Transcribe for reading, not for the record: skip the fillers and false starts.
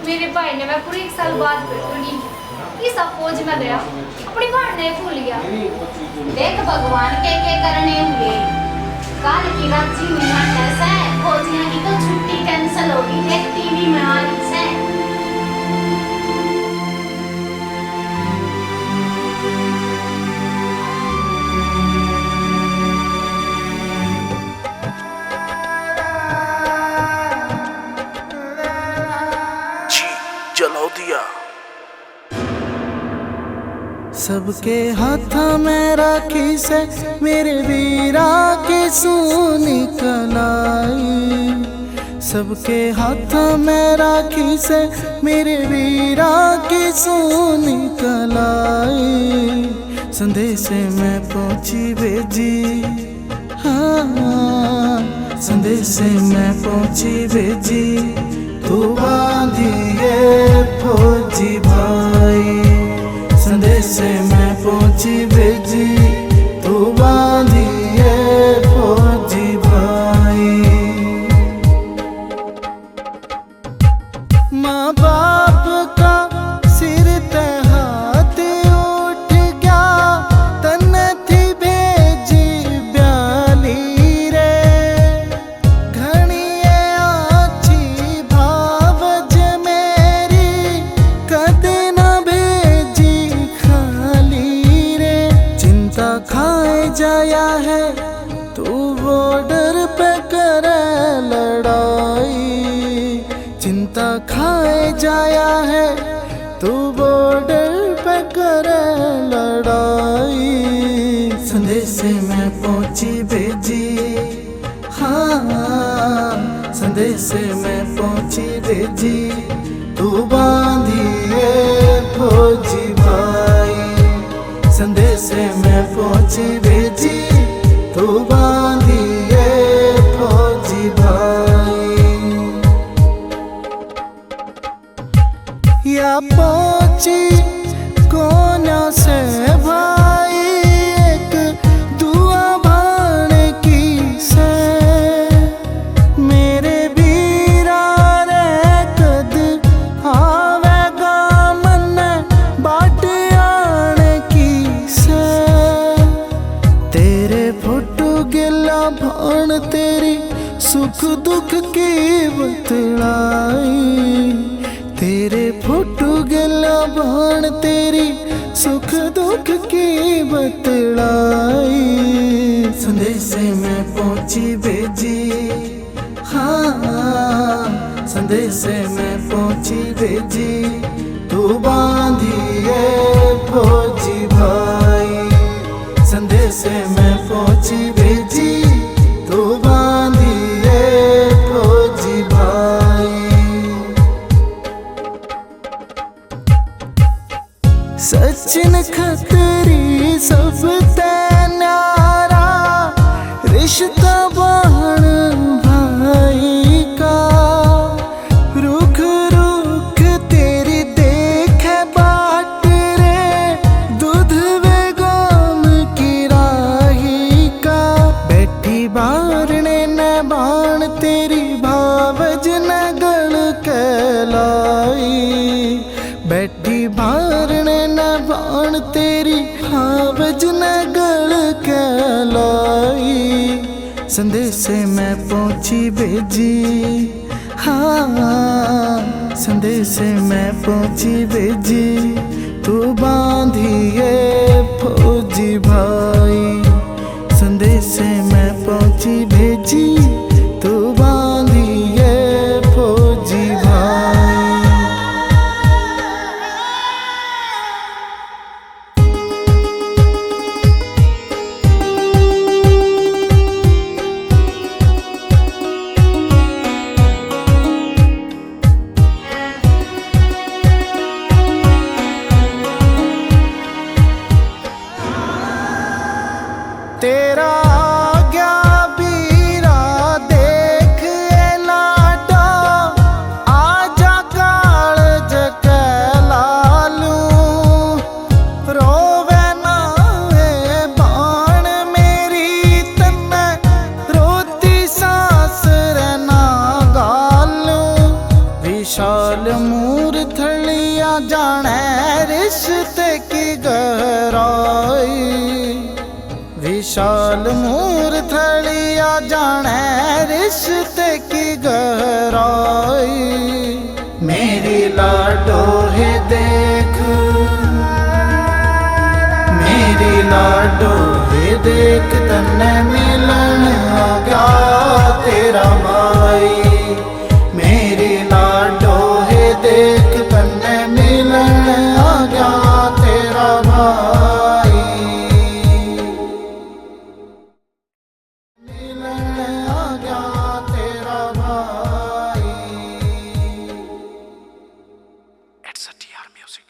मेरे भाई ने मैं पूरे 1 साल बाद पढ़ी। ये सब फौज में गया, अपनी बहन ने भूल गया। देख भगवान के करने हुए काल की रात्रि में नाटक है, फौजियों की तो छुट्टी कैंसिल होगी, देख टीवी में आ रही है। जलाओ दिया। सबके हाथों में राखी से मेरे वीरा की सोनी कलाई। सबके हाथों में राखी से मेरे वीरा की सोनी कलाई। संदेश में पहुंची भेजी, हाँ संदेश में पहुंची भेजी। तू बांधिए फौजी भाई, संदेश में पहुंची भेजी। तू बांधिए फौजी भाई। माँ बाप का सिर ते हाथ उठ गया, तन थी भेजी ब्याली रे। घणिए आछी भावज मेरी, कद न भेजी खाली रे। चिंता खाए जाया है तू बॉर्डर पे करे लड़ाई। चिंता खाए जाया है तू बॉर्डर पे करे लड़ाई। संदेश में पहुंची भेजी, हाँ संदेश में पहुंची भेजी। तू बांधिए फौजी भाई, संदेश में पहुंची भेजी। तू बांधिए फौजी भाई। या पहुंची कोना से भाई, एक दुआ भाण की से। मेरे बीरा रे कद आवेगा मन बाट आण की से। तेरे फोटो गिला भाण तेरी सुख दुख की बतलाई। तेरे फोटो गिला भाण तेरी सुख दुख की बतलाई। संदेश में पहुंची भेजी, हाँ संदेश में पहुंची भेजी। तू बांधिए फौजी भाई, संदेश में पहुंची भेजी। तू बांधिए फौजी भाई। सचिन खतरी सब ते न्यारा, रिश्ता बहन भाई का। रुख रुख तेरी देखे बाट रे, दूध वे गोम की राही का। बैठी बारने न बाण तेरी भावज न गल कहलाई। बैठी बारने न बाण तेरी भावज न गल कहलाई। संदेश में पहुंची भेजी, हाँ संदेश में पहुंची भेजी। तू बांधिए फौजी भाई, संदेश में पहुंची भेजी। तू बांधिए फौजी भाई। तेरा विशाल मूर्धलिया जाने रिश्ते की गहराई, विशाल मूर्धलिया जाने रिश्ते की गहराई। मेरी लाडो है देख, मेरी लाडो है देख, तन्ने मिलन आ गया तेरा भाई। मेरी लाडो है देख, तन्ने मिलन आ गया तेरा भाई। मिलन आ गया तेरा भाई। It's a TR Music.